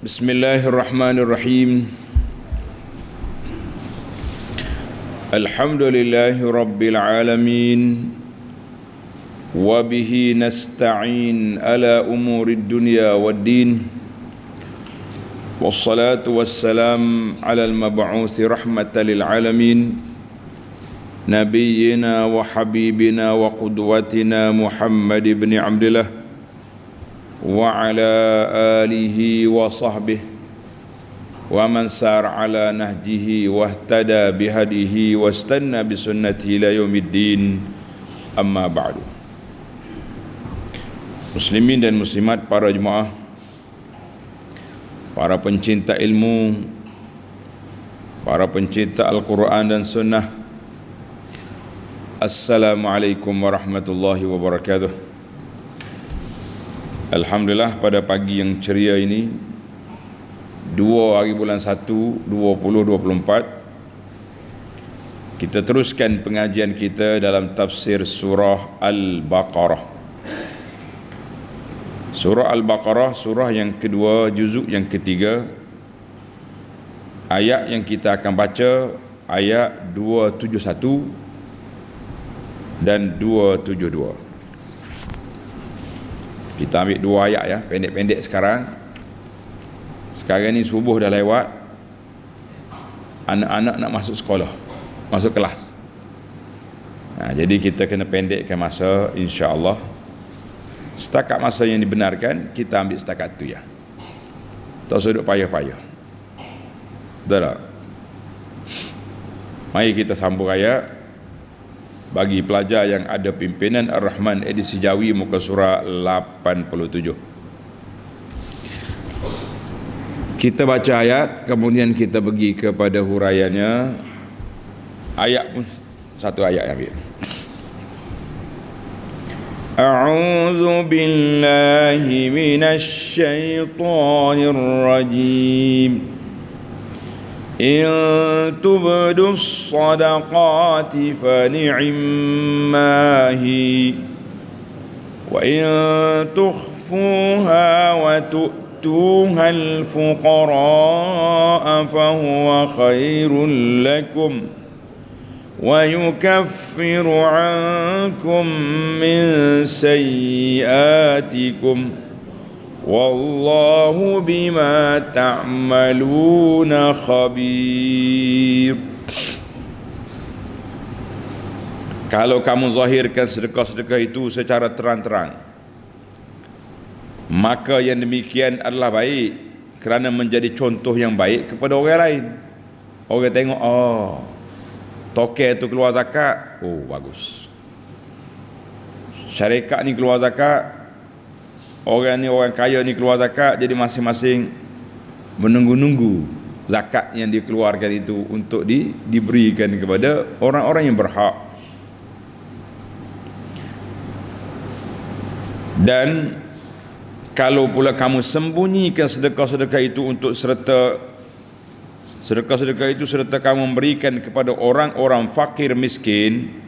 Bismillahirrahmanirrahim. Alhamdulillahi rabbil alamin. Wa bihi nasta'in ala umurid dunya waddin. Wassalatu wassalam ala al-mab'uthi rahmatan lil alamin. Nabiyyina wa habibina wa qudwatina Muhammad ibn Abdullah wa ala alihi wa sahbihi wa man sar ala nahjihi wa ihtada bihadihi wa istanna bi sunnatihi ila yaumiddin, amma ba'du. Muslimin dan muslimat, para jemaah, para pencinta ilmu, para pencinta Al-Quran dan Sunnah, Assalamualaikum warahmatullahi wabarakatuh. Alhamdulillah, pada pagi yang ceria ini 2 hari bulan 1 2024, kita teruskan pengajian kita dalam tafsir surah Al-Baqarah. Surah Al-Baqarah, surah yang kedua, juzuk yang ketiga. Ayat yang kita akan baca ayat 271 dan 272. Kita ambil 2 ayat ya, pendek-pendek sekarang. Sekarang ni subuh dah lewat. Anak-anak nak masuk sekolah, masuk kelas. Jadi kita kena pendekkan masa, insya-Allah. Setakat masa yang dibenarkan, kita ambil setakat tu ya. Tak usah duk payah-payah. Betul tak? Mari kita sambung ayat. Bagi pelajar yang ada pimpinan Ar-Rahman edisi Jawi, muka surah 87. Kita baca ayat, kemudian kita pergi kepada huraiannya. Ayat pun satu ayat yang ambil. A'udzu billahi minasy syaithanir rajim. إن تبدوا الصدقات فنعما هي وإن تخفوها وتؤتوها الفقراء فهو خير لكم ويكفر عنكم من سيئاتكم Wallahu bima ta'maluna khabir. Kalau kamu zahirkan sedekah-sedekah itu secara terang-terang, maka yang demikian adalah baik, kerana menjadi contoh yang baik kepada orang lain. Orang tengok, oh, toke tu keluar zakat, oh bagus. Syarikat ni keluar zakat, orang ni, orang kaya ni keluar zakat. Jadi masing-masing menunggu-nunggu zakat yang dikeluarkan itu untuk diberikan kepada orang-orang yang berhak. Dan kalau pula kamu sembunyikan sedekah-sedekah itu untuk serta kamu memberikan kepada orang-orang fakir miskin,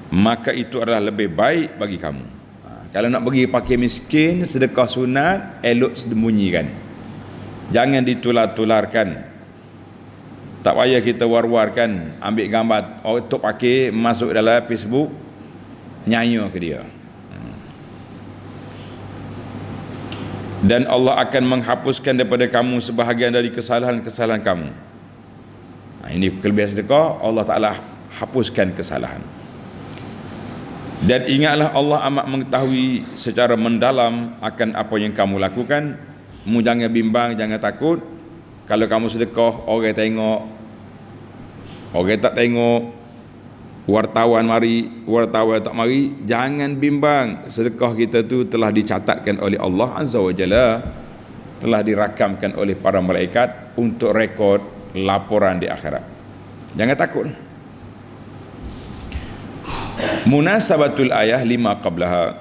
maka itu adalah lebih baik bagi kamu. Kalau nak bagi fakir miskin, sedekah sunat, elok sembunyikan. Jangan ditular-tularkan. Tak payah kita war-warkan, ambil gambar orang tu pakai, masuk dalam Facebook, nyanyi ke dia. Dan Allah akan menghapuskan daripada kamu sebahagian dari kesalahan-kesalahan kamu. Ini kelebihan sedekah, Allah Ta'ala hapuskan kesalahan. Dan ingatlah, Allah amat mengetahui secara mendalam akan apa yang kamu lakukan. Mu jangan bimbang, jangan takut. Kalau kamu sedekah, orang tengok, orang tak tengok, wartawan mari, wartawan tak mari, jangan bimbang. Sedekah kita tu telah dicatatkan oleh Allah Azza wa Jalla, telah dirakamkan oleh para malaikat untuk rekod laporan di akhirat. Jangan takut. Munasabatul ayah lima qablaha.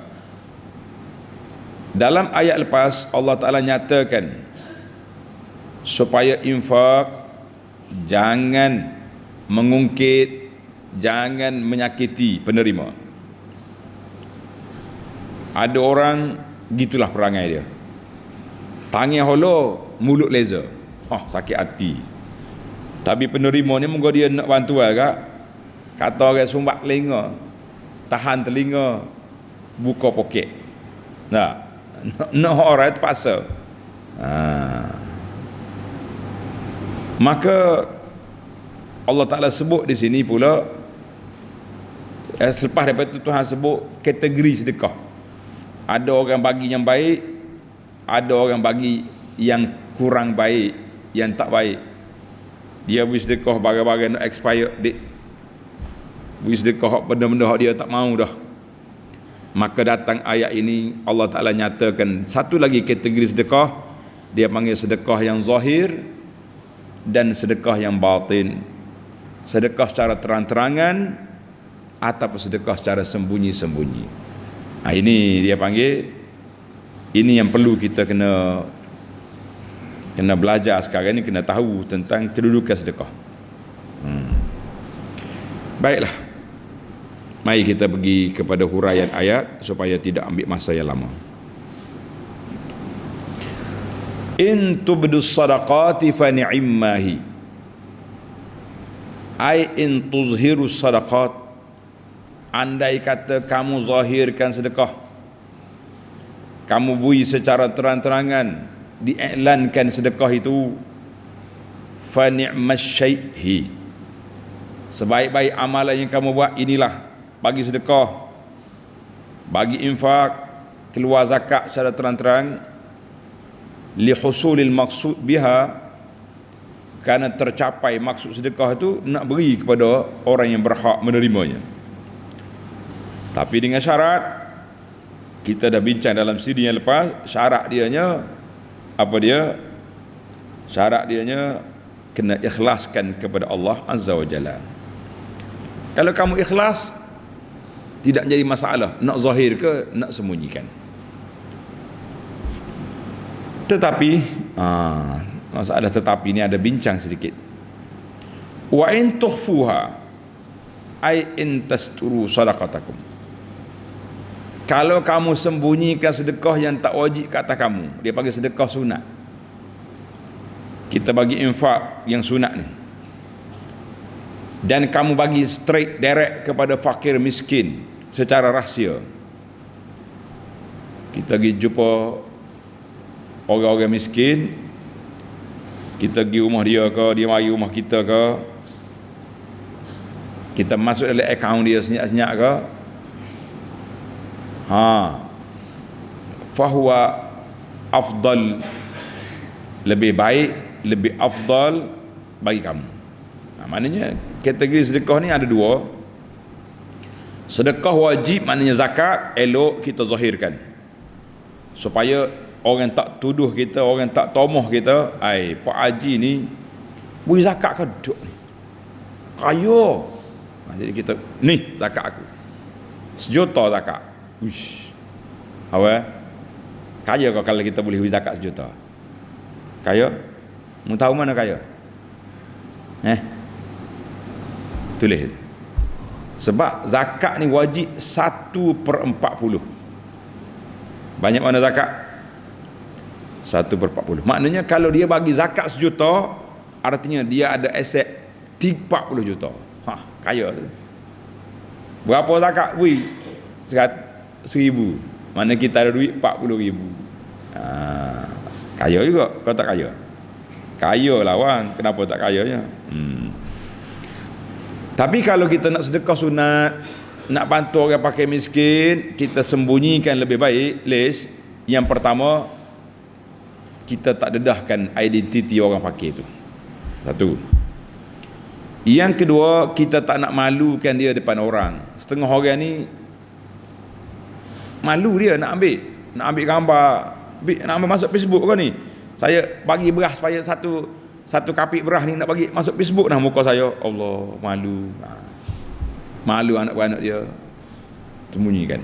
Dalam ayat lepas, Allah Ta'ala nyatakan supaya infak jangan mengungkit, jangan menyakiti penerima. Ada orang gitulah perangai dia. Tangan holo mulut leza. Sakit hati. Tapi penerima ni moga dia nak bantuan kak. Kata orang sumbat telinga, tahan telinga, buka poket. Nak orang terpaksa. Maka Allah Ta'ala sebut di sini pula, selepas daripada itu Tuhan sebut kategori sedekah. Ada orang bagi yang baik, ada orang bagi yang kurang baik, yang tak baik. Dia beri sedekah barang-barang nak expire date, beri sedekah benda-benda dia tak mau dah. Maka datang ayat ini, Allah Ta'ala nyatakan satu lagi kategori sedekah. Dia panggil sedekah yang zahir dan sedekah yang batin. Sedekah secara terang-terangan ataupun sedekah secara sembunyi-sembunyi. Ini dia panggil, ini yang perlu kita kena belajar sekarang ni, kena tahu tentang kedudukan sedekah. Baiklah, mari kita pergi kepada huraian ayat supaya tidak ambil masa yang lama. In tubdus sadaqati fa ni'immahi, ai in tuzhirus sadaqat, andai kata kamu zahirkan sedekah, kamu bui secara terang-terangan, diiklankan sedekah itu, fa ni'mas syai'i, sebaik-baik amalan yang kamu buat inilah bagi sedekah, bagi infak, keluar zakat secara terang-terang, li husulil maqsud biha, kerana tercapai maksud sedekah itu nak beri kepada orang yang berhak menerimanya. Tapi dengan syarat, kita dah bincang dalam siri yang lepas, syarat dianya apa dia? Syarat dianya kena ikhlaskan kepada Allah Azza wa Jalla. Kalau kamu ikhlas, tidak jadi masalah nak zahir ke nak sembunyikan. Tetapi masalah tetapi ni ada bincang sedikit. Wa in tukhfuha ai in tasturu sadaqatakum, kalau kamu sembunyikan sedekah yang tak wajib ke atas kamu, dia panggil sedekah sunat. Kita bagi infak yang sunat ni, dan kamu bagi straight direct kepada fakir miskin secara rahsia. Kita pergi jumpa orang-orang miskin, kita pergi rumah dia ke, dia mari rumah kita ke, kita masuk dalam akaun dia senyap-senyap ke, fahuwa afdal, lebih baik, lebih afdal bagi kamu. Maknanya kategori sedekah ni ada dua. Sedekah wajib maknanya zakat, elok kita zahirkan supaya orang tak tuduh kita, orang tak tomoh kita, Pak Haji ni beri zakat ke duk ni, kaya. Jadi kita, ni zakat aku 1 juta zakat. Uish, apa? Kaya kau kalau kita boleh beri zakat 1 juta? Kaya? Mau tahu mana kaya? Tulis. Sebab zakat ni wajib 1/40. Banyak mana zakat? 1/40. Maknanya kalau dia bagi zakat 1 juta, artinya dia ada aset 40 juta. Kaya tu. Berapa zakat? Beri 1,000. Mana kita ada duit 40,000. Kaya juga. Kau tak kaya? Kaya lah wan. Kenapa tak kayanya? Tapi kalau kita nak sedekah sunat, nak bantu orang pakai miskin, kita sembunyikan lebih baik. Yang pertama, kita tak dedahkan identiti orang fakir tu. Satu. Yang kedua, kita tak nak malukan dia depan orang. Setengah orang ni malu dia nak ambil gambar, nak ambil masuk Facebook ke ni. Saya bagi beras supaya satu kapik beras ni nak bagi masuk Facebook nah muka saya. Allah, malu. Malu anak-anak dia. Sembunyikan.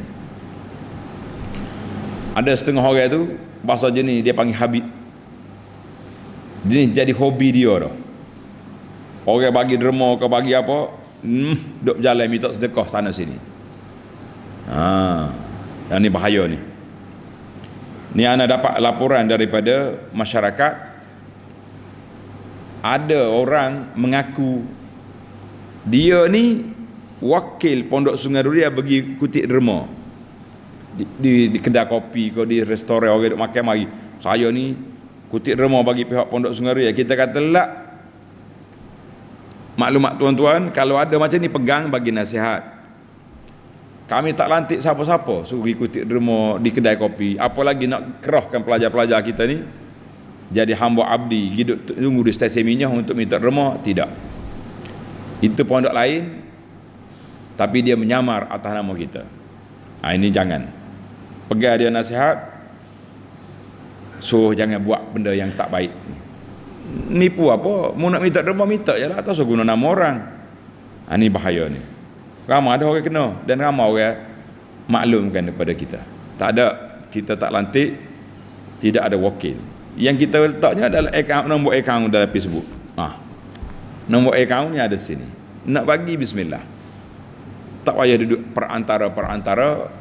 Ada setengah orang tu bahasa jenis dia panggil habit. Ini jadi hobi dia dah. Orang bagi derma ke bagi apa, duk jalan minta sedekah sana sini. Dan ni bahaya ni. Ni ana dapat laporan daripada masyarakat ada orang mengaku dia ni wakil Pondok Sungai Durian bagi kutip derma di kedai kopi ke di restoran orang duk makan mari. Saya ni kutip derma bagi pihak Pondok Sungai Durian. Kita kata lah, maklumat tuan-tuan, kalau ada macam ni pegang bagi nasihat. Kami tak lantik siapa-siapa suruh ikuti derma di kedai kopi, apalagi nak kerahkan pelajar-pelajar kita ni jadi hamba abdi hidup tunggu di stesen minyak untuk minta derma. Tidak, itu pondok lain, tapi dia menyamar atas nama kita. Ini jangan pegang dia nasihat, suruh jangan buat benda yang tak baik. Nipu apa, mau nak minta derma minta je lah, tak usah guna nama orang. Ini bahaya ni. Ramai ada orang kena dan ramai orang maklumkan kepada kita. Tak ada, kita tak lantik, tidak ada wakil. Yang kita letaknya adalah akaun, nombor akaun dalam Facebook. Nombor akaunnya ada sini. Nak bagi bismillah. Tak payah duduk perantara-perantara.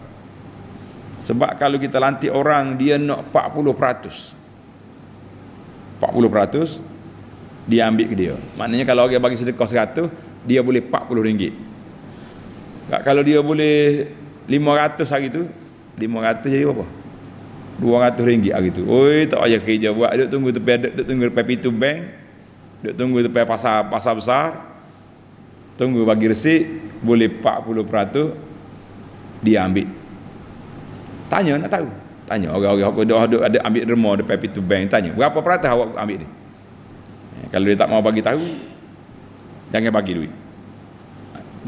Sebab kalau kita lantik orang dia nak 40%, dia ambil ke dia. Maknanya kalau orang bagi sedekah 100, dia boleh RM40. Kalau dia boleh 500 hari tu, 500 jadi berapa? RM200 hari tu. Oi, tak payah kerja buat, duk tunggu tepi pintu bank, duk tunggu tepi pasar besar, tunggu bagi resit, boleh 40%, dia ambil. Tanya, nak tahu. Tanya orang-orang ada ambil derma depan pintu bank, tanya berapa peratus awak ambil ni. Kalau dia tak mau bagi tahu, jangan bagi duit.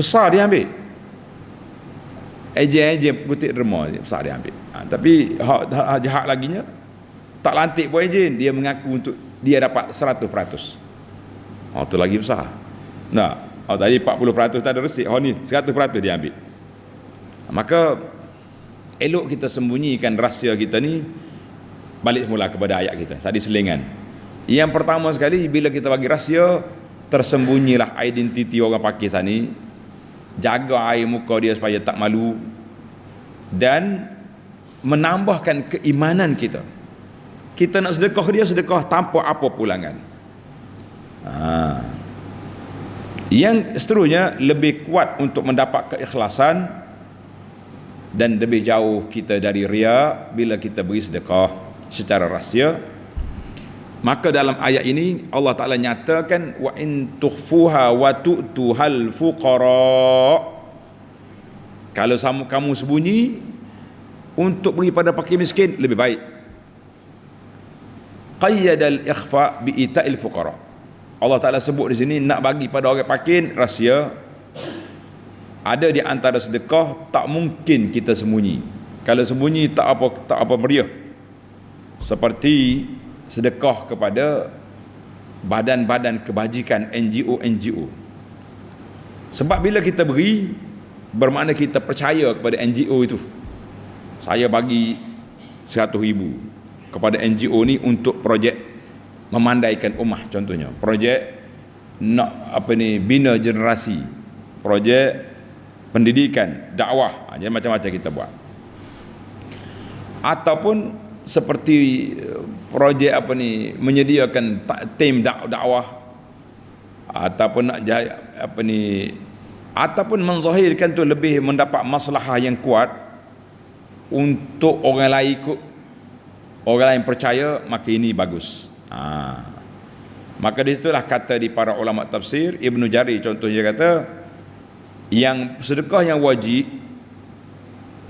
Besar dia ambil. Ejen kutip derma besar dia ambil. Tapi hak jahat laginya, tak lantik pun ejen, dia mengaku untuk dia dapat 100%. Tu lagi besar. Tadi 40% tak ada resit, ni 100% dia ambil. Maka elok kita sembunyikan rahsia kita ni. Balik semula kepada ayat kita tadi selingan. Yang pertama sekali, bila kita bagi rahsia, tersembunyilah identiti orang Pakistan ni. Jaga air muka dia supaya tak malu, dan menambahkan keimanan kita. Kita nak sedekah dia, sedekah tanpa apa pulangan. Yang seterusnya, lebih kuat untuk mendapat keikhlasan dan lebih jauh kita dari riya bila kita beri sedekah secara rahsia. Maka dalam ayat ini Allah Ta'ala nyatakan, wa in tukhfuha wa tu'tuhal fuqara. Kalau kamu sembunyi untuk beri pada fakir miskin, lebih baik. Qayyadal ikhfa bi ita'il fuqara. Allah Ta'ala sebut di sini nak bagi pada orang fakir rahsia. Ada di antara sedekah tak mungkin kita sembunyi. Kalau sembunyi tak apa meriah. Seperti sedekah kepada badan-badan kebajikan, NGO. Sebab bila kita beri, bermakna kita percaya kepada NGO itu. Saya bagi 100,000 kepada NGO ni untuk projek memandaikan ummah, contohnya projek nak bina generasi, projek pendidikan, dakwah, macam-macam kita buat. Ataupun seperti projek menyediakan tim dakwah, ataupun nak ataupun menzahirkan tu lebih mendapat maslahah yang kuat untuk orang lain ikut, orang lain percaya, maka ini bagus. Maka disitulah kata di para ulama tafsir, Ibnu Jarir contohnya kata, yang sedekah yang wajib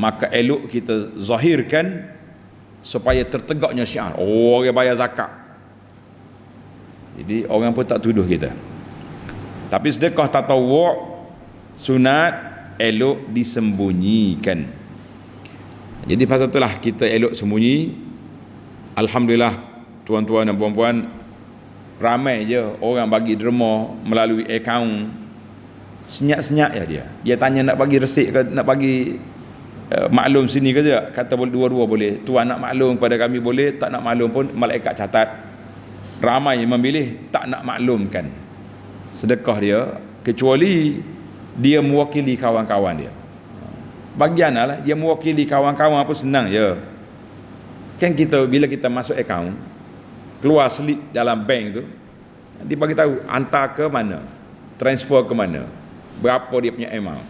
maka elok kita zahirkan supaya tertegaknya syiar. Orang bayar zakat, jadi orang pun tak tuduh kita. Tapi sedekah tatawwu' sunat elok disembunyikan. Jadi pasal itulah kita elok sembunyi. Alhamdulillah tuan-tuan dan puan-puan, ramai je orang bagi derma melalui akaun. Senyap-senyap ya dia tanya nak bagi resit ke, nak bagi maklum sini ke tak? Kata boleh, dua-dua boleh. Tuan nak maklum kepada kami boleh, tak nak maklum pun malaikat catat. Ramai yang memilih tak nak maklumkan sedekah dia, kecuali dia mewakili kawan-kawan dia. Bagianlah lah, dia mewakili kawan-kawan pun senang je. Kan kita bila kita masuk akaun, keluar slip dalam bank tu, Dia bagi tahu hantar ke mana, transfer ke mana, berapa dia punya amount.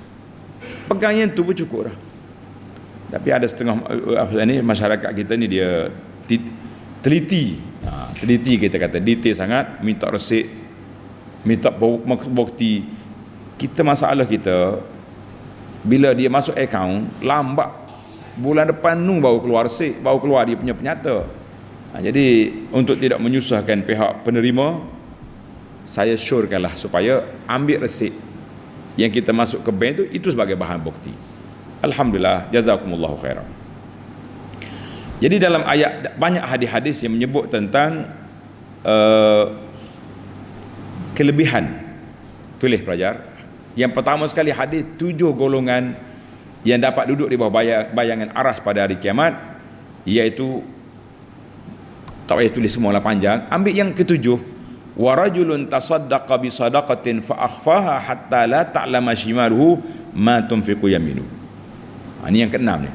Pegang yang tu pun cukup dah. Tapi ada setengah masyarakat kita ni dia teliti, teliti kita kata, detail sangat, minta resip, minta bukti. Kita masalah kita bila dia masuk akaun lambat, bulan depan nu baru keluar resip, baru keluar dia punya penyata. Jadi untuk tidak menyusahkan pihak penerima, saya syorkanlah supaya ambil resip yang kita masuk ke bank itu sebagai bahan bukti. Alhamdulillah, jazakumullahu khairan. Jadi dalam ayat banyak hadis-hadis yang menyebut tentang kelebihan. Tulis pelajar. Yang pertama sekali hadis 7 golongan yang dapat duduk di bawah bayangan aras pada hari kiamat, iaitu tak payah tulis semualah panjang. Ambil yang ketujuh, wa rajulun tasaddaqa bi sadaqatin fa akhfaha hatta la ta'lama shimaluhu ma tunfiqu yaminu. Ini yang keenam ni.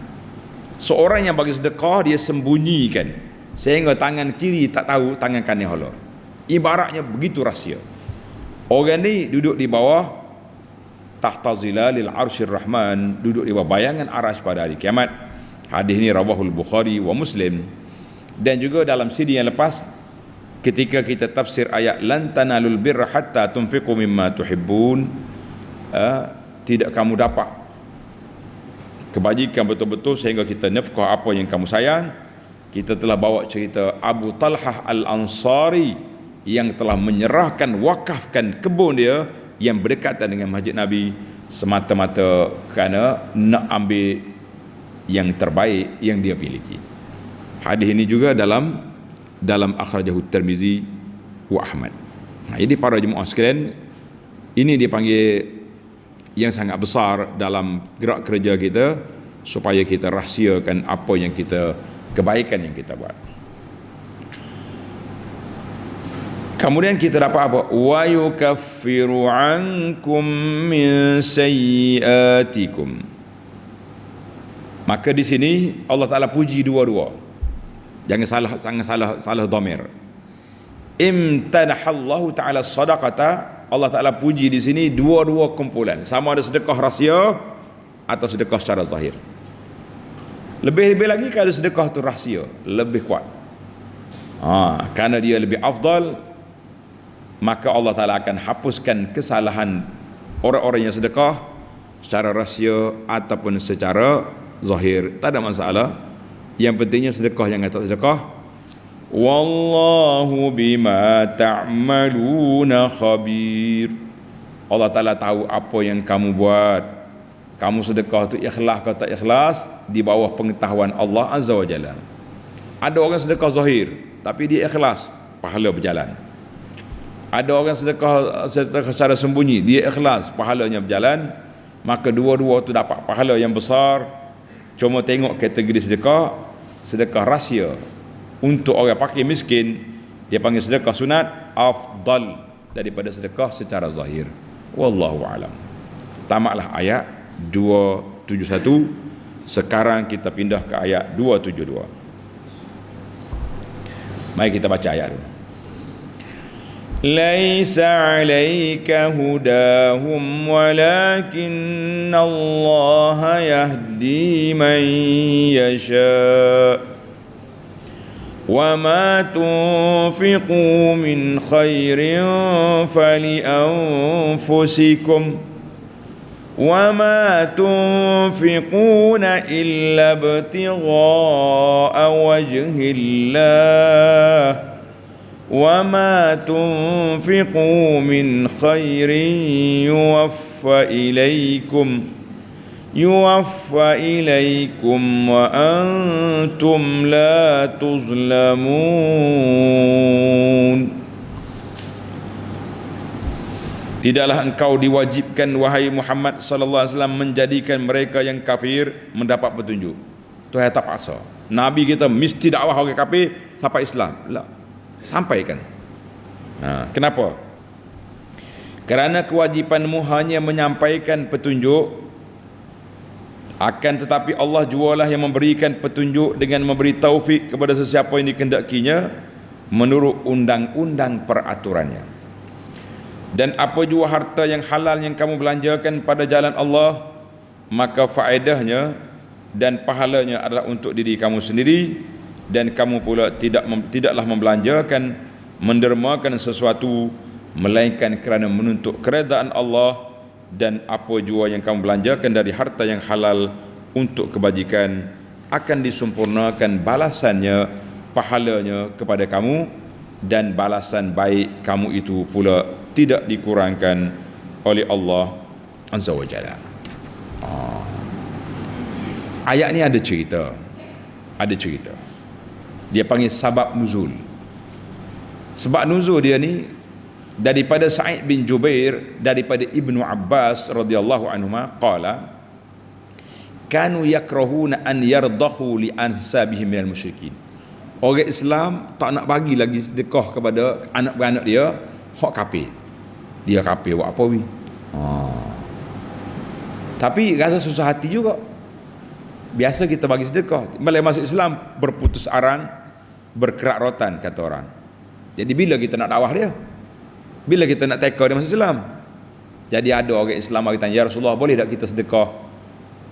Seorang yang bagi sedekah dia sembunyikan sehingga tangan kiri tak tahu tangan kanan halal. Ibaratnya begitu rahsia. Orang ni duduk di bawah tahta zilalil arsyir rahman, duduk di bawah bayangan aras pada hari kiamat. Hadis ini rawahul Bukhari wa Muslim. Dan juga dalam CD yang lepas ketika kita tafsir ayat lan tanalul birra hatta tunfiqu mimma tuhibbun, tidak kamu dapat kebajikan betul-betul sehingga kita nafkah apa yang kamu sayang. Kita telah bawa cerita Abu Talhah Al-Ansari yang telah menyerahkan, wakafkan kebun dia yang berdekatan dengan masjid Nabi semata-mata kerana nak ambil yang terbaik yang dia miliki. Hadis ini juga dalam akhrajahu Tirmizi wa Ahmad. Jadi para jemaah sekalian, ini dipanggil yang sangat besar dalam gerak kerja kita supaya kita rahsiakan apa yang kita, kebaikan yang kita buat. Kemudian kita dapat apa? Wa yukaffiru ankum min sayyiatikum. Maka di sini Allah Taala puji dua-dua. Jangan salah dhamir. Imtanahallahu Taala sadaqata. Allah Ta'ala puji di sini dua-dua kumpulan, sama ada sedekah rahsia atau sedekah secara zahir. Lebih-lebih lagi kalau sedekah itu rahsia, lebih kuat. Karena dia lebih afdal, maka Allah Ta'ala akan hapuskan kesalahan orang-orang yang sedekah secara rahsia ataupun secara zahir. Tak ada masalah. Yang pentingnya sedekah, yang tak sedekah. Wallahu bima ta'maluna khabir. Allah Ta'ala tahu apa yang kamu buat. Kamu sedekah tu ikhlas atau tak ikhlas di bawah pengetahuan Allah Azza wa Jalla. Ada orang sedekah zahir tapi dia ikhlas, pahala berjalan. Ada orang sedekah secara sembunyi, dia ikhlas, pahalanya berjalan. Maka dua-dua tu dapat pahala yang besar. Cuma tengok kategori sedekah rahsia. Untuk orang fakir miskin, dia panggil sedekah sunat afdal daripada sedekah secara zahir. Wallahu alam. Tamatlah ayat 271. Sekarang kita pindah ke ayat 272. Mari kita baca ayat dulu. Laisa 'alaika hudahum walakinnallaha yahdi man yasha'. وَمَا تُنْفِقُوا مِنْ خَيْرٍ فَلِأَنْفُسِكُمْ وَمَا تُنْفِقُونَ إِلَّا ابْتِغَاءَ وَجْهِ اللَّهِ وَمَا تُنْفِقُوا مِنْ خَيْرٍ يُوَفَّ إِلَيْكُمْ وَأَنْتُمْ لَا تُظْلَمُونَ. Tidaklah engkau diwajibkan wahai Muhammad sallallahu alaihi wasallam menjadikan mereka yang kafir mendapat petunjuk. Itu ayat tak paksa. Nabi kita mesti dakwah orang kafir sampai Islam. La, sampaikan. Kenapa? Kerana kewajipanmu hanya menyampaikan petunjuk. Akan tetapi Allah jualah yang memberikan petunjuk dengan memberi taufik kepada sesiapa yang dikehendakinya menurut undang-undang peraturannya. Dan apa jua harta yang halal yang kamu belanjakan pada jalan Allah, maka faedahnya dan pahalanya adalah untuk diri kamu sendiri, dan kamu pula tidaklah membelanjakan, mendermakan sesuatu melainkan kerana menuntut keredaan Allah. Dan apa jua yang kamu belanjakan dari harta yang halal untuk kebajikan, akan disempurnakan balasannya, pahalanya kepada kamu, dan balasan baik kamu itu pula tidak dikurangkan oleh Allah Azza wa Jalla. Ayat ni ada cerita. Dia panggil sabab nuzul. Sebab nuzul dia ni daripada Sa'id bin Jubair, daripada Ibnu Abbas radhiyallahu anhuma qala kanu yakrahuna an yardahu li ansabihim minal musyrikin. Orang Islam tak nak bagi lagi sedekah kepada anak-beranak dia hak kafir. Dia kafir buat apa wi? Tapi rasa susah hati juga. Biasa kita bagi sedekah, mulai masuk Islam berputus arang, berkerak rotan kata orang. Jadi bila kita nak dakwah dia? Bila kita nak teka dia masuk Islam? Jadi ada orang Islam yang tanya, ya Rasulullah, boleh tak kita sedekah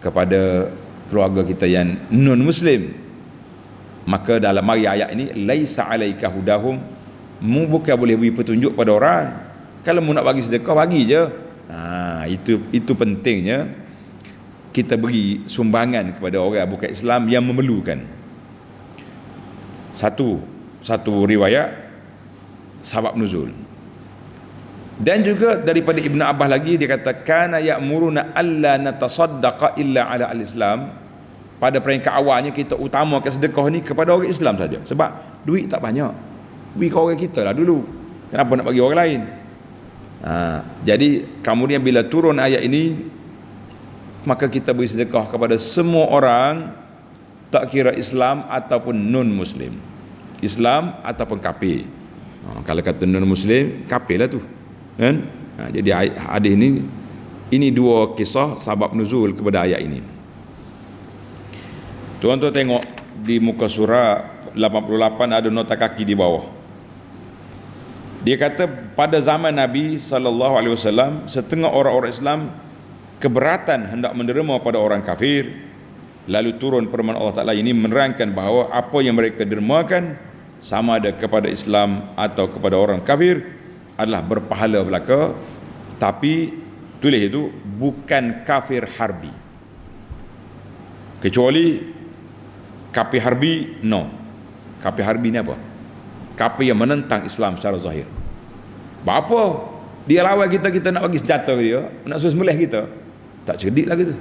kepada keluarga kita yang non muslim? Maka dalam mari ayat ini, laisa alaika hudahum, mu bukan boleh beri petunjuk pada orang. Kalau mu nak bagi sedekah, bagi je. Itu pentingnya kita beri sumbangan kepada orang bukan Islam yang memerlukan. Satu riwayat sabab nuzul. Dan juga daripada Ibn Abbas lagi, dia kata kana ya'muruna alla natasaddaqa illa ala al-Islam. Pada peringkat awalnya kita utamakan sedekah ni kepada orang Islam saja, sebab duit tak banyak, beri ke orang kita lah dulu, kenapa nak bagi orang lain? Jadi kemudian bila turun ayat ini, maka kita beri sedekah kepada semua orang, tak kira Islam ataupun non muslim, Islam ataupun kafir. Kalau kata non muslim, kafir lah tu kan. Jadi hadis ini dua kisah sabab nuzul kepada ayat ini. Tuan-tuan tengok di muka surah 88 ada nota kaki di bawah. Dia kata pada zaman Nabi SAW, setengah orang-orang Islam keberatan hendak menerima pada orang kafir. Lalu turun firman Allah Ta'ala ini menerangkan bahawa apa yang mereka dermakan, sama ada kepada Islam atau kepada orang kafir, adalah berpahala belaka. Tapi tulis itu bukan kafir harbi, kecuali kafir harbi, no. Kafir harbi ni apa? Kafir yang menentang Islam secara zahir. Apa? Dia lawan kita, kita nak bagi senjata ke dia, nak suruh sembelih kita, tak cerdik lah gitu.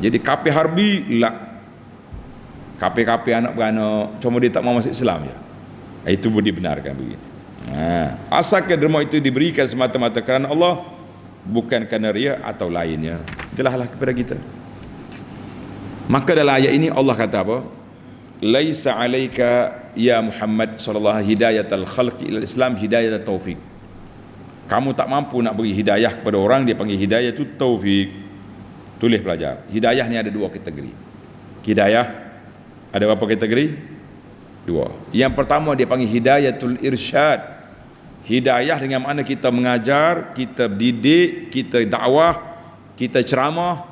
Jadi kafir harbi lah, kafir-kafir anak beranak, cuma dia tak mau masuk Islam je. Itu boleh dibenarkan begitu. Asalkan derma itu diberikan semata-mata kerana Allah, bukan kerana ria atau lainnya. Jelaslah kepada kita. Maka dalam ayat ini Allah kata apa? Laisa alaika ya Muhammad sallallahu hidayatul khalqi ila Islam hidayat taufik. Kamu tak mampu nak beri hidayah kepada orang, dia panggil hidayah itu taufik. Tulis pelajar. Hidayah ni ada dua kategori. Hidayah ada berapa kategori? Dua. Yang pertama dia panggil hidayatul irsyad. Hidayah dengan makna kita mengajar, kita didik, kita dakwah, kita ceramah,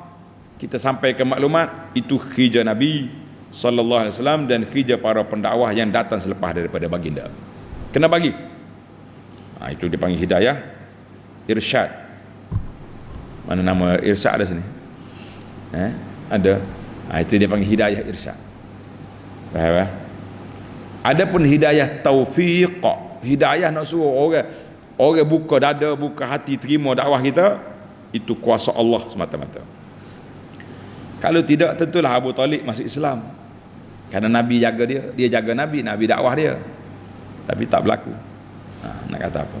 kita sampaikan maklumat. Itu kerja Nabi sallallahu alaihi wasallam dan kerja para pendakwah yang datang selepas daripada baginda. Kena bagi. Itu dipanggil hidayah irsyad. Mana nama irsyad ada sini? Ada. Itu dia panggil hidayah irsyad. Faham? Adapun hidayah taufiq, hidayah nak suruh orang buka dada, buka hati terima dakwah kita, itu kuasa Allah semata-mata. Kalau tidak, tentulah Abu Talib masuk Islam, kerana Nabi jaga dia jaga Nabi dakwah dia, tapi tak berlaku. Nak kata apa?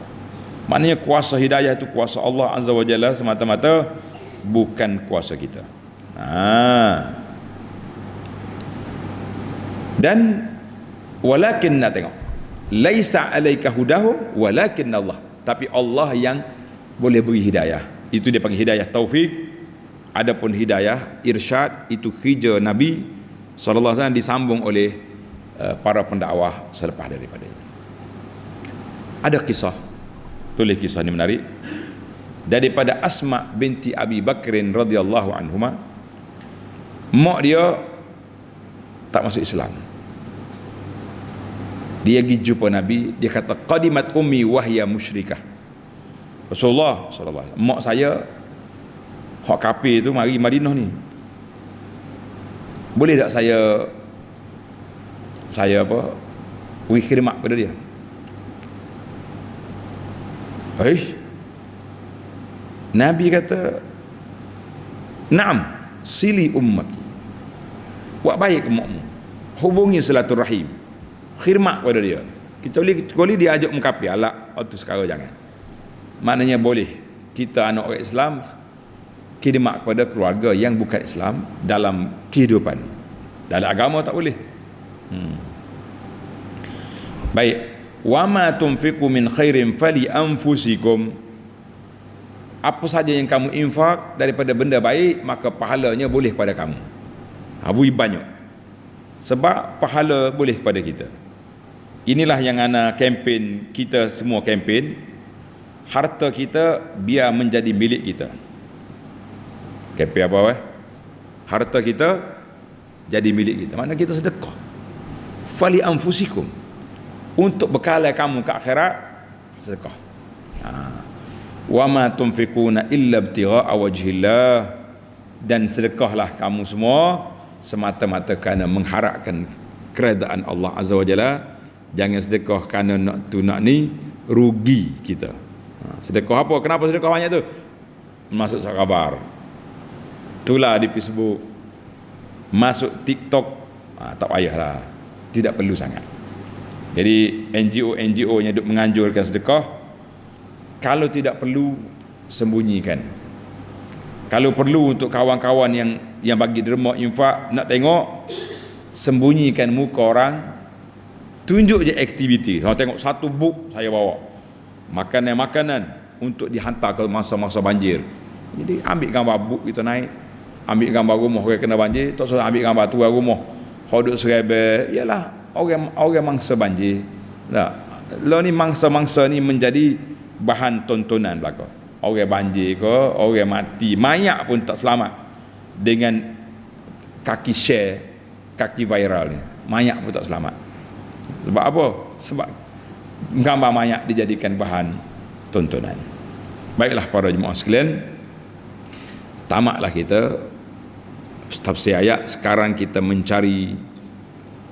Maknanya kuasa hidayah itu kuasa Allah Azza wa Jalla semata-mata, bukan kuasa kita. Dan walakin, nak tengok, laisa alaika hudahum walakin Allah, tapi Allah yang boleh beri hidayah. Itu dia panggil hidayah taufik. Adapun hidayah irsyad, itu kerja Nabi sallallahu alaihi wasallam disambung oleh para pendakwah selepas daripada. Ada kisah, tulis kisah ni menarik. daripada Asma binti Abi Bakrin radhiyallahu anhuma, mak dia tak masuk Islam. Dia pergi jumpa Nabi, dia kata qadimat ummi wahya musyrikah. Rasulullah sallallahu alaihi wasallam, mak saya hak kafir tu mari Madinah ni. Boleh tak saya khidmat pada dia? Nabi kata, "Naam, sili ummaki." Buat baik ke makmu. Hubungi silaturahim. Khidmat pada dia. Kita boleh dia ajak mengkafir, alak waktu sekarang jangan. Maknanya boleh kita anak orang Islam khidmat kepada keluarga yang bukan Islam dalam kehidupan. Dalam agama tak boleh. Baik. Wa ma tunfiqu min khairin fali anfusikum. Apa saja yang kamu infak daripada benda baik, maka pahalanya boleh pada kamu. Bui banyak. Sebab pahala boleh kepada kita. Inilah yang ana kempen, kita semua kempen. Harta kita biar menjadi milik kita. Kempen apa? Harta kita jadi milik kita. Maknanya kita sedekah. Fali anfusikum. Untuk bekal kamu ke akhirat, sedekah. Wa ma tunfiquna illa ibtigha'a wajhillah. Dan sedekahlah kamu semua semata-mata kerana mengharapkan keredaan Allah Azza wa Jalla. Jangan sedekah kerana nak tu nak ni, rugi kita. Sedekah apa? Kenapa sedekah banyak tu? Masuk khabar, itulah di Facebook, masuk TikTok, tak payahlah, tidak perlu sangat. Jadi NGO yang duk menganjurkan sedekah, kalau tidak perlu sembunyikan. Kalau perlu untuk kawan-kawan yang bagi derma infak nak tengok, sembunyikan muka orang, tunjuk je aktiviti. Kalau tengok satu book saya bawa makanan untuk dihantar ke masa-masa banjir. Jadi ambil gambar book kita naik, ambil gambar rumah orang kena banjir, tak usah ambil gambar tuan rumah hodok serebe. Ialah orang mangsa banjir. Lah ni mangsa-mangsa ni menjadi bahan tontonan belaka. Orang banjir ke, orang mati, mayat pun tak selamat dengan kaki share, kaki viral ni. Mayat pun tak selamat. Sebab apa? Sebab gambar mayat dijadikan bahan tontonan. Baiklah para jemaah sekalian, tamatlah kita tafsir ayat. Sekarang kita mencari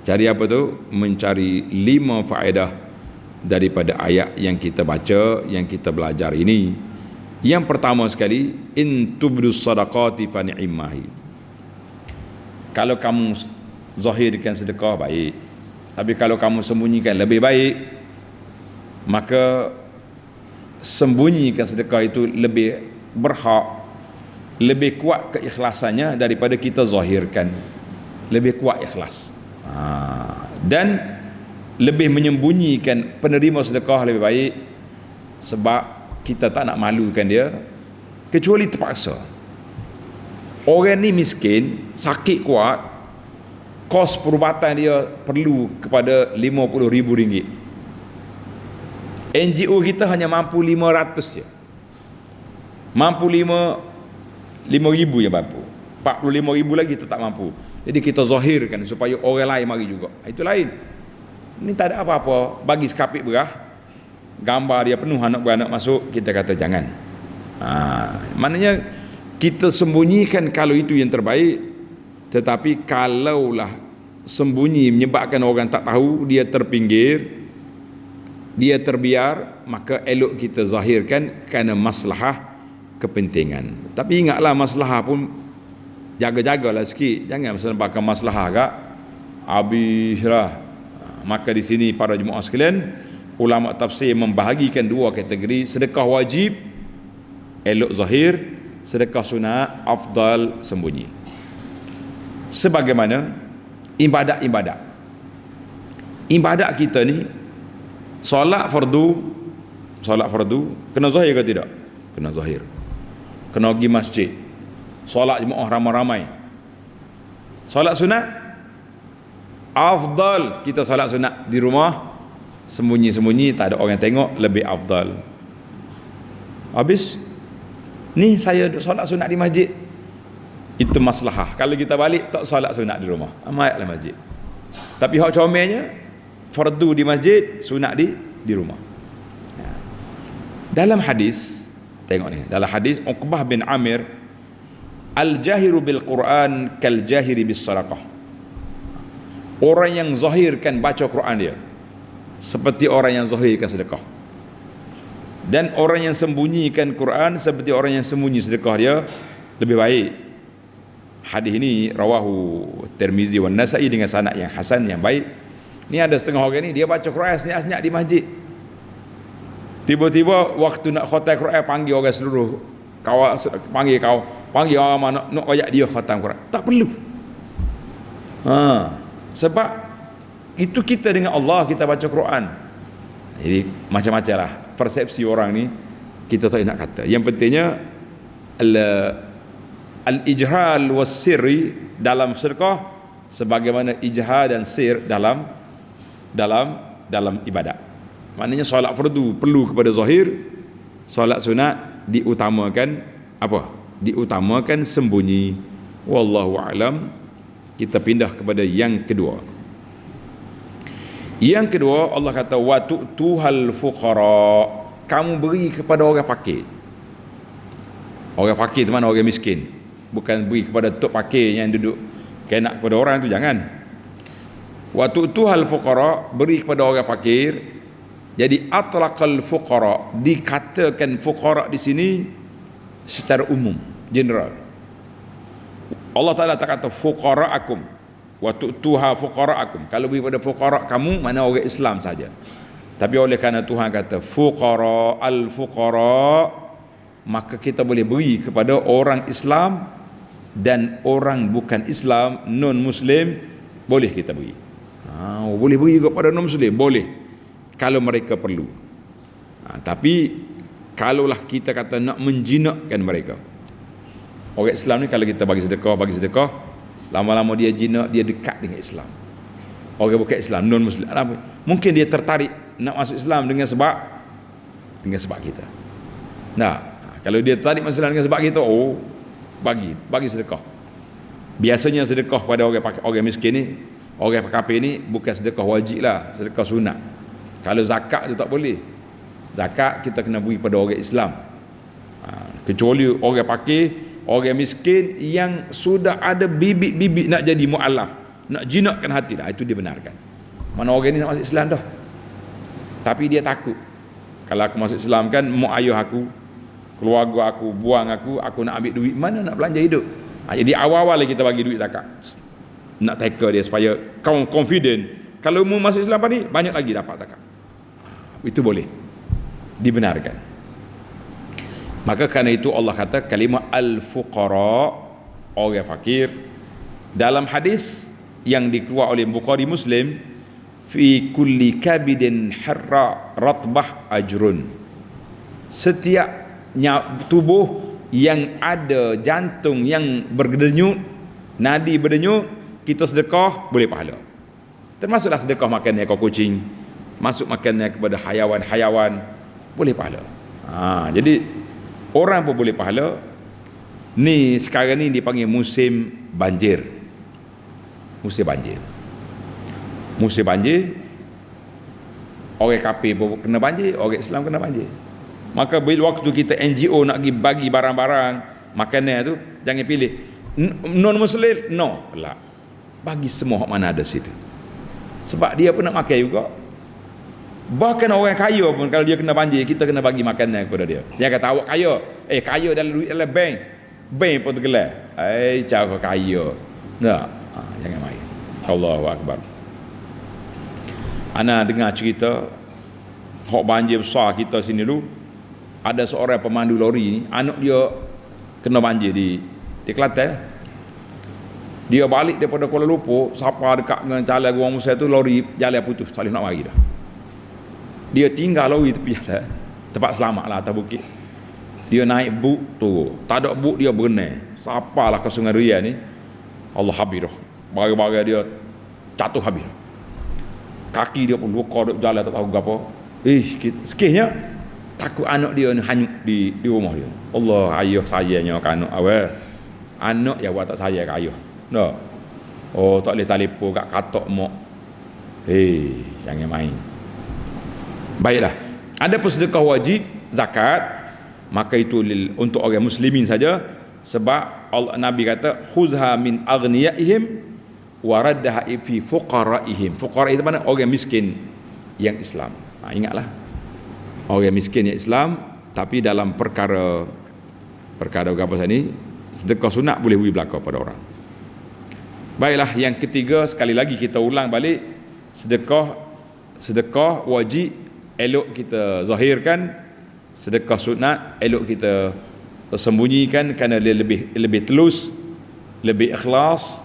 apa tu? Mencari 5 faedah daripada ayat yang kita baca, yang kita belajar ini. Yang pertama sekali, in tubdus sadaqati fa ni'mahi. Kalau kamu zahirkan sedekah baik, tapi kalau kamu sembunyikan lebih baik. Maka sembunyikan sedekah itu lebih berhak, lebih kuat keikhlasannya daripada kita zahirkan. Lebih kuat ikhlas. Dan lebih menyembunyikan penerima sedekah lebih baik, sebab kita tak nak malukan dia, kecuali terpaksa. Orang ni miskin, sakit kuat, kos perubatan dia perlu kepada RM50,000. NGO kita hanya mampu 500 je. Mampu 5,000 je mampu. 45,000 lagi kita tak mampu. Jadi kita zahirkan supaya orang lain mari juga. Itu lain. Ini tak ada apa-apa. Bagi sekapit berah, gambar dia penuh anak beranak masuk, kita kata jangan. Maknanya kita sembunyikan kalau itu yang terbaik. Tetapi kalaulah sembunyi menyebabkan orang tak tahu, dia terpinggir, dia terbiar, maka elok kita zahirkan kerana maslahah kepentingan. Tapi ingatlah, maslahah pun jaga-jagalah sikit. Jangan sebabkan maslahah agak habislah. Maka di sini para jemaah sekalian, ulama tafsir membahagikan 2 kategori: sedekah wajib elok zahir, sedekah sunat afdal sembunyi. Sebagaimana ibadat kita ni, solat fardu kena zahir ke tidak? Kena zahir. Kena pergi masjid, solat jemaah ramai-ramai. Solat sunat afdal kita solat sunat di rumah, sembunyi-sembunyi, tak ada orang tengok, lebih afdal. Habis Ni saya duk solat sunat di masjid. Itu maslahah. Kalau kita balik tak solat sunat di rumah, amatlah masjid. Tapi hak comelnya fardu di masjid, sunat di rumah. Dalam hadis, tengok ni, dalam hadis Uqbah bin Amir, al-jahiru bil Quran kal jahiri bis sadaqah. Orang yang zahirkan baca Quran dia seperti orang yang zahirkan sedekah. Dan orang yang sembunyikan Quran seperti orang yang sembunyi sedekah dia lebih baik. Hadis ini rawahu Tirmizi wan Nasa'i dengan sanad yang hasan, yang baik. Ni ada setengah orang ni dia baca Quran senyap-senyap di masjid. Tiba-tiba waktu nak khatam Quran panggil orang seluruh panggil orang mana nak ayat dia khatam Quran. Tak perlu. Sebab itu kita dengan Allah kita baca Quran. Jadi macam-macam lah persepsi orang ni, kita tak nak kata. Yang pentingnya al-ijhal was sirri dalam sedekah sebagaimana ijhal dan sir dalam ibadat. Maknanya solat fardu perlu kepada zahir, solat sunat diutamakan apa? Diutamakan sembunyi. Wallahu a'lam. Kita pindah kepada yang kedua. Yang kedua, Allah kata wa tu'tuhal fuqara, kamu beri kepada orang fakir. Orang fakir tu mana? Orang miskin. Bukan beri kepada tok fakir yang duduk kena kepada orang tu, jangan. Wa tu'tuhal fuqara, beri kepada orang fakir. Jadi atlaqal fuqara, dikatakan fuqara di sini secara umum, general. Allah Taala tak kata fuqara'akum wa tu'tuha fuqara'akum. Kalau beri pada fuqara kamu, mana orang Islam saja. Tapi oleh kerana Tuhan kata fuqara al-fuqara, maka kita boleh beri kepada orang Islam dan orang bukan Islam, non muslim, boleh kita beri. Boleh beri kepada non muslim, boleh kalau mereka perlu. Tapi kalaulah kita kata nak menjinakkan mereka, orang Islam ni kalau kita bagi sedekah, lama-lama dia jinak, dia dekat dengan Islam. Orang bukan Islam, non muslim, mungkin dia tertarik nak masuk Islam dengan sebab kita. Nah, kalau dia tertarik masuk Islam dengan sebab kita, bagi sedekah. Biasanya sedekah pada orang miskin ni, orang kafir ni bukan sedekah wajib lah, sedekah sunat. Kalau zakat tu tak boleh. Zakat kita kena beri pada orang Islam. Kecuali orang fakir, orang miskin yang sudah ada bibit-bibit nak jadi mu'alaf, nak jinakkan hati dah, itu dibenarkan. Mana orang ni nak masuk Islam dah, tapi dia takut, kalau aku masuk Islam kan mak ayah aku, keluarga aku buang aku nak ambil duit, mana nak belanja hidup. Jadi awal-awal kita bagi duit zakat, nak tackle dia supaya kau confident kalau mau masuk Islam ni banyak lagi dapat zakat. Itu boleh, dibenarkan. Maka kerana itu Allah kata kalimah al-fuqara, orang fakir. Dalam hadis yang dikeluar oleh Bukhari Muslim, fi kulli kabidin harra ratbah ajrun, setiap tubuh yang ada jantung yang berdenyut, nadi berdenyut, kita sedekah boleh pahala. Termasuklah sedekah makan ekor kucing, masuk makannya kepada hayawan-hayawan, boleh pahala. Jadi orang pun boleh pahala. Ni sekarang ni dipanggil musim banjir. Musim banjir, orang kafir pun kena banjir, orang Islam kena banjir. Maka bila waktu kita NGO nak pergi bagi barang-barang makanan tu, jangan pilih non muslim, no lah, bagi semua mana ada situ. Sebab dia pun nak makan juga. Bahkan orang kaya pun kalau dia kena banjir, kita kena bagi makanan kepada dia. Dia kata awak kaya, kaya dalam duit dalam bank pun tergelar. Cara kaya. Tak, jangan main. Allahu Akbar. Ana dengar cerita hak banjir besar kita sini dulu, ada seorang pemandu lori ni, anak dia kena banjir di Kelantan. Dia balik daripada Kuala Lumpur, siapa dekat dengan jalan Guang Musa tu, lori jalan putus, tak boleh nak mari dah. Dia tinggal lori tepi jalan, tempat selamat lah atas bukit. Dia naik buk tu, tak ada buk dia berenang. Siapalah ke Sungai Ria ni, Allah habis dah. Bagai-bagai dia jatuh habis. Kaki dia pun luka, duk jalan tak tahu apa. Sikitnya takut anak dia ni hanyut di rumah dia. Allah, ayah sayangnya ke anak awal. Anak yang buat tak sayang ke ayah. Tak. Oh, tak boleh telefon kat katok mak. Jangan main. Baiklah. Ada sedekah wajib zakat, maka itu untuk orang muslimin saja, sebab Allah, Nabi kata khuzha min aghniyaihim wa raddaha fi fuqaraihim. Fuqara itu mana? Orang miskin yang Islam. Ingatlah. Orang miskin yang Islam, tapi dalam perkara apa ni, sedekah sunat boleh beri belaka pada orang. Baiklah, yang ketiga, sekali lagi kita ulang balik, sedekah wajib elok kita zahirkan, sedekah sunat elok kita sembunyikan, kerana dia lebih telus, lebih ikhlas,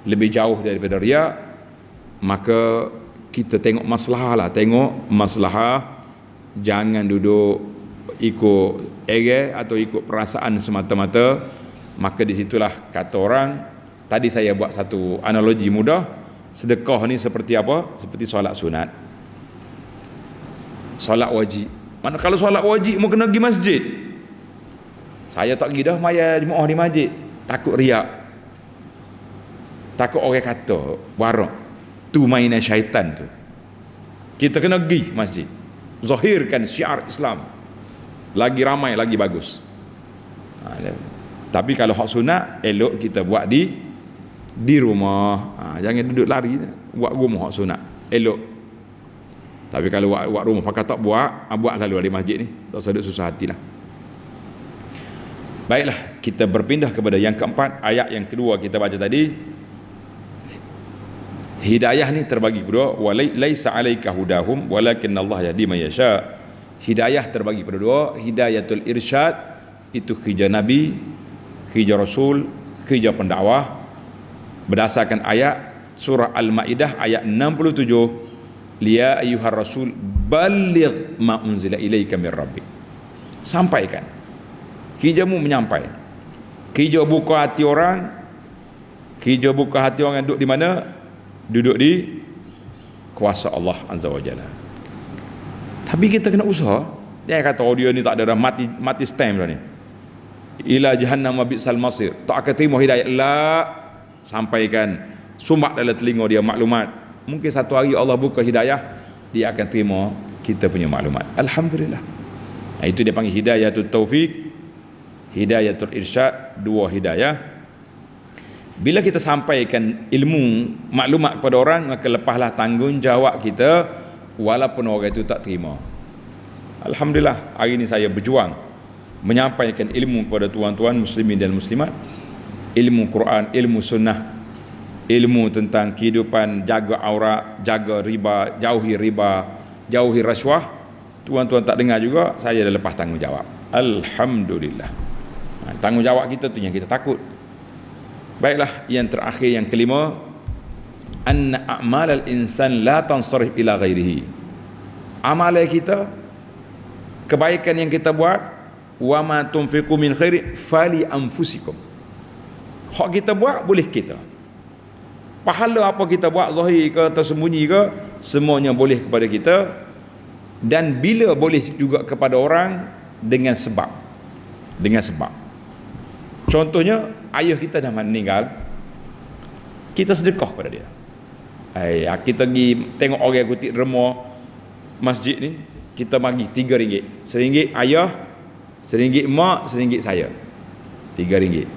lebih jauh daripada riak. Maka kita tengok masalah, jangan duduk ikut ego atau ikut perasaan semata-mata. Maka disitulah kata orang, tadi saya buat satu analogi mudah, sedekah ni seperti apa? Seperti solat sunat, solat wajib. Mana kalau solat wajib mau kena pergi masjid, saya tak pergi dah maya jemaah di masjid, takut riak, takut orang kata warak tu mainan syaitan tu. Kita kena pergi masjid, zahirkan syiar Islam, lagi ramai lagi bagus. Tapi kalau hak sunat elok kita buat di rumah. Jangan duduk lari buat rumah hak sunat elok. Tapi kalau buat rumah pakai tak buat lalu di masjid ni, tak usah duduk susah hatilah. Baiklah, kita berpindah kepada yang keempat. Ayat yang kedua kita baca tadi, hidayah ni terbagi kedua, walaisa alaika hudahum walakinnallaha yahdi man yasha. Hidayah terbagi pada dua, hidayatul irsyad itu kerja Nabi, kerja Rasul, kerja pendakwah, berdasarkan ayat surah Al-Maidah ayat 67, ya ayyuhar rasul balligh ma unzila ilaika min rabbik. Sampaikan, kerjamu menyampaikan. Kerja buka hati orang, duduk di mana? Duduk di kuasa Allah Azza wa Jalla. Tapi kita kena usaha. Dia kata dia ni tak ada dah mati stamp dah ni, ila jahannam bisal masir, tak akan terima hidayah. Sampaikan, sumbak dalam telinga dia maklumat. Mungkin satu hari Allah buka hidayah, dia akan terima kita punya maklumat. Alhamdulillah. Itu dia panggil hidayatul taufik, hidayatul irsyad, dua hidayah. Bila kita sampaikan ilmu maklumat kepada orang, maka lepaslah tanggungjawab kita, walaupun orang itu tak terima. Alhamdulillah, hari ini saya berjuang menyampaikan ilmu kepada tuan-tuan muslimin dan muslimat, ilmu Quran, ilmu sunnah, ilmu tentang kehidupan, jaga aurat, jaga riba, jauhi rasuah. Tuan-tuan tak dengar juga, saya dah lepas tanggungjawab. Alhamdulillah. Tanggungjawab kita tu yang kita takut. Baiklah, yang terakhir, yang kelima, anna a'malal insan la tansarif ila ghairihi. Amalan kita, kebaikan yang kita buat, wa ma tunfiqu min khairin fali anfusikum. Hak kita buat boleh kita. Pahala apa kita buat, zahir ke tersembunyi ke, semuanya boleh kepada kita. Dan bila boleh juga kepada orang, dengan sebab. Contohnya, ayah kita dah meninggal, kita sedekah pada dia. Kita pergi tengok orang kutip remah masjid ni, kita bagi RM3. RM1 ayah, RM1 mak, RM1 saya. RM3.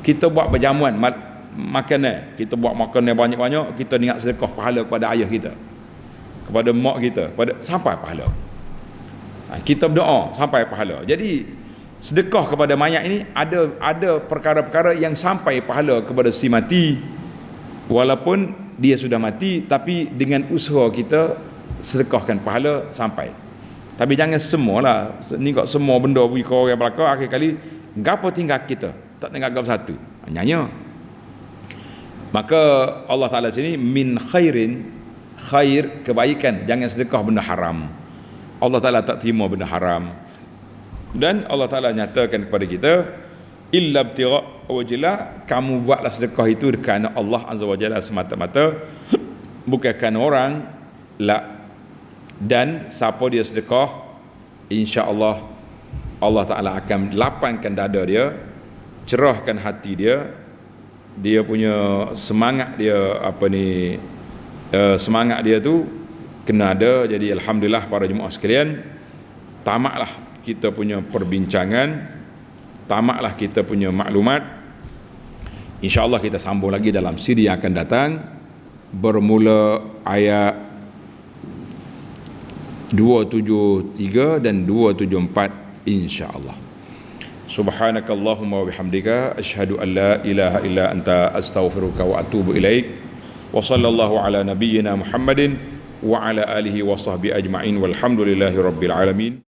Kita buat berjamuan makanan, kita buat makanan banyak-banyak, kita niat sedekah pahala kepada ayah kita, kepada mak kita, sampai pahala. Kita berdoa sampai pahala. Jadi sedekah kepada mayat ini ada perkara-perkara yang sampai pahala kepada si mati, walaupun dia sudah mati, tapi dengan usaha kita sedekahkan pahala sampai. Tapi jangan semualah ni kok semua benda pergi ke orang belakang, akhir kali gapo tinggal kita, tak tinggal gapo satu, nyanyi. Maka Allah Ta'ala sini min khairin, khair kebaikan, jangan sedekah benda haram. Allah Ta'ala tak terima benda haram. Dan Allah Ta'ala nyatakan kepada kita, illa ibtigha wajillah, kamu buatlah sedekah itu kerana Allah Azza wa Jalla semata-mata, bukan kerana orang. La. Dan siapa dia sedekah insya-Allah Allah Taala akan lapangkan dada dia, cerahkan hati dia, dia punya semangat dia semangat dia tu kena ada. Jadi alhamdulillah para jemaah sekalian, tamatlah kita punya perbincangan, tamatlah kita punya maklumat. InsyaAllah kita sambung lagi dalam siri yang akan datang, bermula ayat 273 dan 274 insyaAllah. Subhanakallahumma wa bihamdika asyhadu an la ilaha illa anta astaghfiruka wa atubu ilaik. Wa sallallahu ala nabiyyina Muhammadin wa ala alihi wa sahbihi ajma'in walhamdulillahi rabbil alamin.